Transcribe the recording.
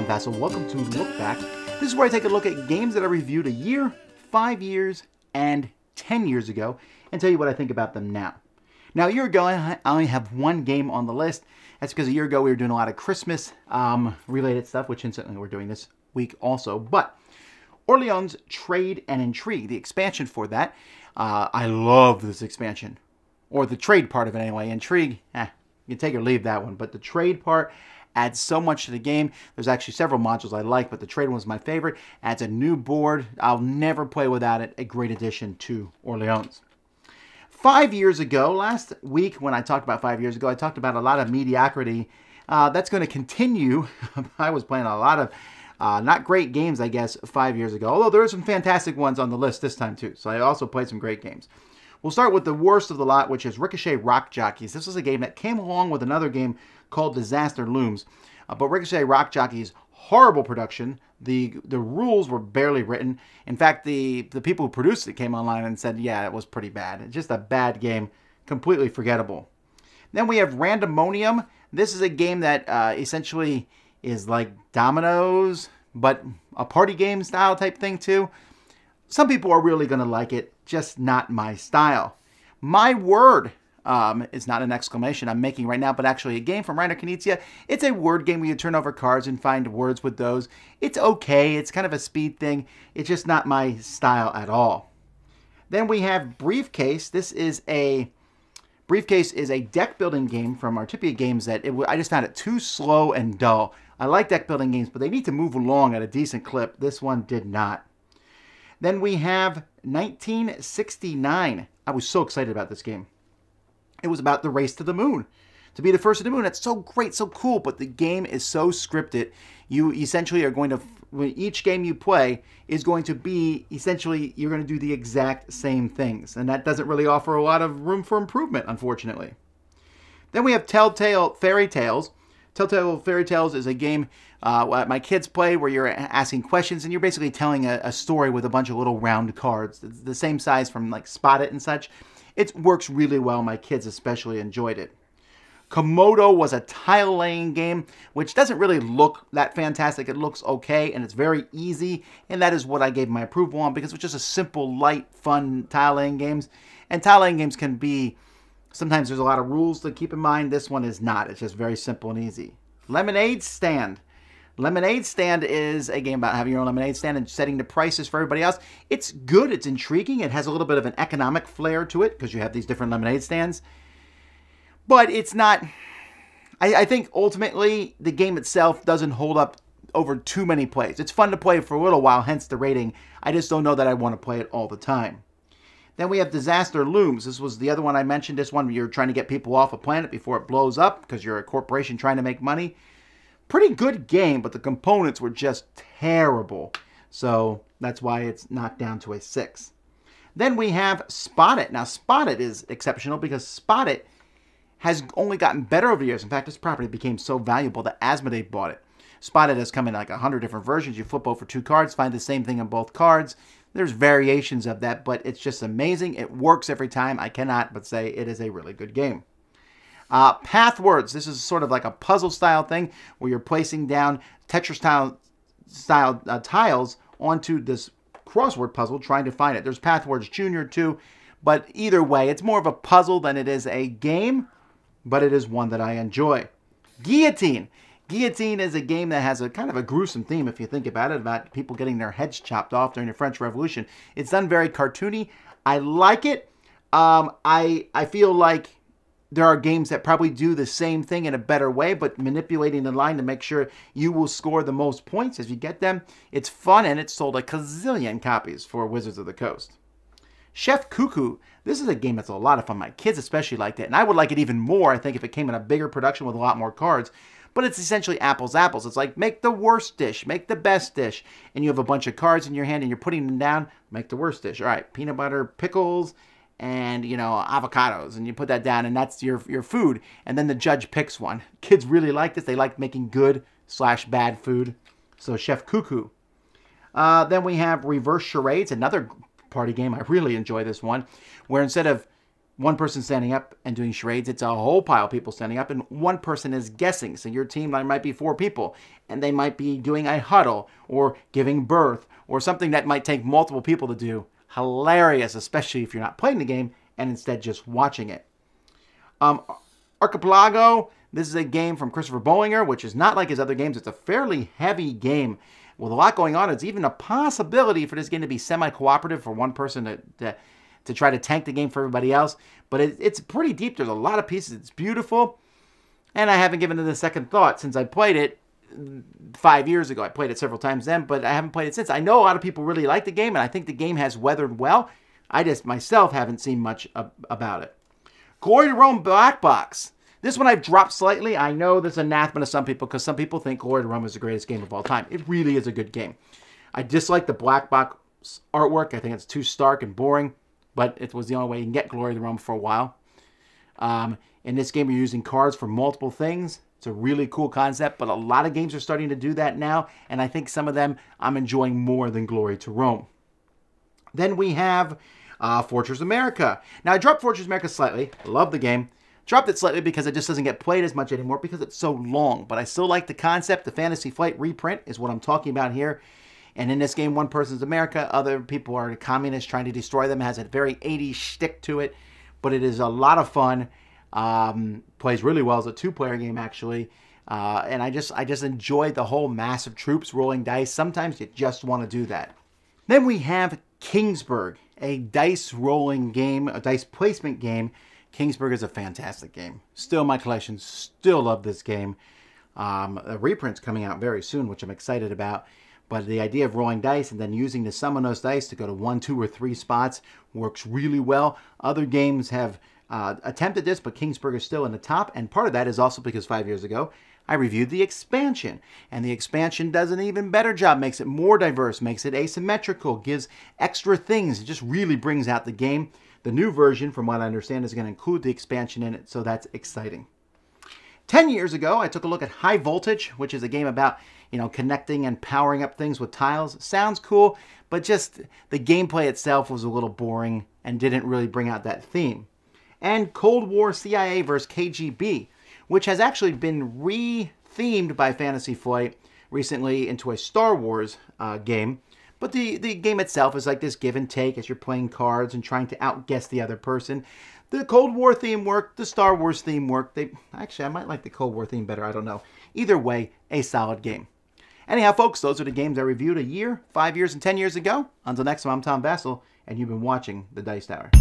I'm Vasel. Welcome to Look Back. This is where I take a look at games that I reviewed a year, 5 years, and 10 years ago, and tell you what I think about them now. Now, a year ago, I only have one game on the list. That's because a year ago we were doing a lot of Christmas-related stuff, which incidentally we're doing this week also. But Orleans Trade and Intrigue, the expansion for that, I love this expansion. Or the trade part of it anyway. Intrigue, you can take or leave that one. But the trade part adds so much to the game. There's actually several modules I like, but the trade one was my favorite. Adds a new board. I'll never play without it. A great addition to Orleans. 5 years ago, last week when I talked about 5 years ago, I talked about a lot of mediocrity. That's going to continue. I was playing a lot of not great games, I guess, 5 years ago. Although there are some fantastic ones on the list this time, too. So I also played some great games. We'll start with the worst of the lot, which is Ricochet Rock Jockeys. This was a game that came along with another game called Disaster Looms. But Ricochet Rock Jockeys, horrible production. The rules were barely written. In fact, the people who produced it came online and said, yeah, it was pretty bad. It's just a bad game, completely forgettable. Then we have Randomonium. This is a game that essentially is like dominoes, but a party game style type thing too. Some people are really going to like it, just not my style. My Word is not an exclamation I'm making right now, but actually a game from Reiner Knizia. It's a word game where you turn over cards and find words with those. It's okay. It's kind of a speed thing. It's just not my style at all. Then we have Briefcase. Briefcase is a deck building game from Artipia Games that I just found it too slow and dull. I like deck building games, but they need to move along at a decent clip. This one did not. Then we have 1969. I was so excited about this game. It was about the race to the moon. To be the first to the moon, that's so great, so cool, but the game is so scripted. You essentially are going to, each game you play is going to be, essentially, you're going to do the exact same things. And that doesn't really offer a lot of room for improvement, unfortunately. Then we have Telltale Fairy Tales. Telltale Fairy Tales is a game my kids play where you're asking questions and you're basically telling a story with a bunch of little round cards. It's the same size from like Spot It and such. It works really well. My kids especially enjoyed it. Komodo was a tile laying game, which doesn't really look that fantastic. It looks okay and it's very easy. And that is what I gave my approval on because it's just a simple, light, fun tile laying games. And tile laying games can be, sometimes there's a lot of rules to keep in mind. This one is not. It's just very simple and easy. Lemonade Stand. Lemonade Stand is a game about having your own lemonade stand and setting the prices for everybody else. It's good. It's intriguing. It has a little bit of an economic flair to it because you have these different lemonade stands. But it's not... I think ultimately the game itself doesn't hold up over too many plays. It's fun to play for a little while, hence the rating. I just don't know that I want to play it all the time. Then we have Disaster Looms. This was the other one I mentioned. This one, you're trying to get people off a planet before it blows up because you're a corporation trying to make money. Pretty good game, but the components were just terrible. So that's why it's knocked down to a 6. Then we have Spot It. Now, Spot It is exceptional because Spot It has only gotten better over the years. In fact, this property became so valuable that Asmodee bought it. Spot It has come in like 100 different versions. You flip over 2 cards, find the same thing in both cards. There's variations of that, but it's just amazing. It works every time. I cannot but say it is a really good game. Pathwords. This is sort of like a puzzle-style thing where you're placing down Tetris-style tiles onto this crossword puzzle, trying to find it. There's Pathwords Junior too, but either way, it's more of a puzzle than it is a game, but it is one that I enjoy. Guillotine. Guillotine is a game that has a kind of a gruesome theme, if you think about it, about people getting their heads chopped off during the French Revolution. It's done very cartoony. I like it. I feel like there are games that probably do the same thing in a better way, but manipulating the line to make sure you will score the most points as you get them. It's fun, and it's sold a gazillion copies for Wizards of the Coast. Chef Cuckoo. This is a game that's a lot of fun. My kids especially liked it, and I would like it even more, I think, if it came in a bigger production with a lot more cards. But it's essentially apples. It's like, make the worst dish, make the best dish. And you have a bunch of cards in your hand, and you're putting them down, make the worst dish. All right, peanut butter, pickles, and, you know, avocados, and you put that down, and that's your food. And then the judge picks one. Kids really like this. They like making good/bad food. So Chef Cuckoo. Then we have Reverse Charades, another party game. I really enjoy this one, where instead of one person standing up and doing charades. It's a whole pile of people standing up, and one person is guessing. So your team might be 4 people, and they might be doing a huddle or giving birth or something that might take multiple people to do. Hilarious, especially if you're not playing the game and instead just watching it. Archipelago, this is a game from Christopher Bollinger, which is not like his other games. It's a fairly heavy game with a lot going on. It's even a possibility for this game to be semi-cooperative for one person to try to tank the game for everybody else. But it's pretty deep. There's a lot of pieces. It's beautiful. And I haven't given it a second thought since I played it 5 years ago. I played it several times then, but I haven't played it since. I know a lot of people really like the game, and I think the game has weathered well. I just myself haven't seen much about it. Glory to Rome Black Box. This one I've dropped slightly. I know this is anathema to some people because some people think Glory to Rome is the greatest game of all time. It really is a good game. I dislike the black box artwork. I think it's too stark and boring, but it was the only way you can get Glory to Rome for a while. In this game, you're using cards for multiple things. It's a really cool concept, but a lot of games are starting to do that now, and I think some of them I'm enjoying more than Glory to Rome. Then we have Fortress America. Now, I dropped Fortress America slightly. I love the game. Dropped it slightly because it just doesn't get played as much anymore because it's so long. But I still like the concept. The Fantasy Flight reprint is what I'm talking about here. And in this game, one person's America. Other people are communists trying to destroy them. It has a very 80s shtick to it. But it is a lot of fun. Plays really well as a 2-player game, actually. And I just enjoyed the whole massive troops rolling dice. Sometimes you just want to do that. Then we have Kingsburg, a dice rolling game, a dice placement game. Kingsburg is a fantastic game. Still in my collection. Still love this game. A reprint's coming out very soon, which I'm excited about. But the idea of rolling dice and then using to summon those dice to go to 1, 2, or 3 spots works really well. Other games have attempted this, but Kingsburg is still in the top. And part of that is also because 5 years ago, I reviewed the expansion. And the expansion does an even better job, makes it more diverse, makes it asymmetrical, gives extra things. It just really brings out the game. The new version, from what I understand, is going to include the expansion in it, so that's exciting. 10 years ago, I took a look at High Voltage, which is a game about, connecting and powering up things with tiles. Sounds cool, but just the gameplay itself was a little boring and didn't really bring out that theme. And Cold War CIA vs. KGB, which has actually been re-themed by Fantasy Flight recently into a Star Wars game. But the game itself is like this give and take as you're playing cards and trying to outguess the other person. The Cold War theme worked. The Star Wars theme worked. Actually, I might like the Cold War theme better. I don't know. Either way, a solid game. Anyhow, folks, those are the games I reviewed a year, 5 years, and 10 years ago. Until next time, I'm Tom Vasel, and you've been watching The Dice Tower.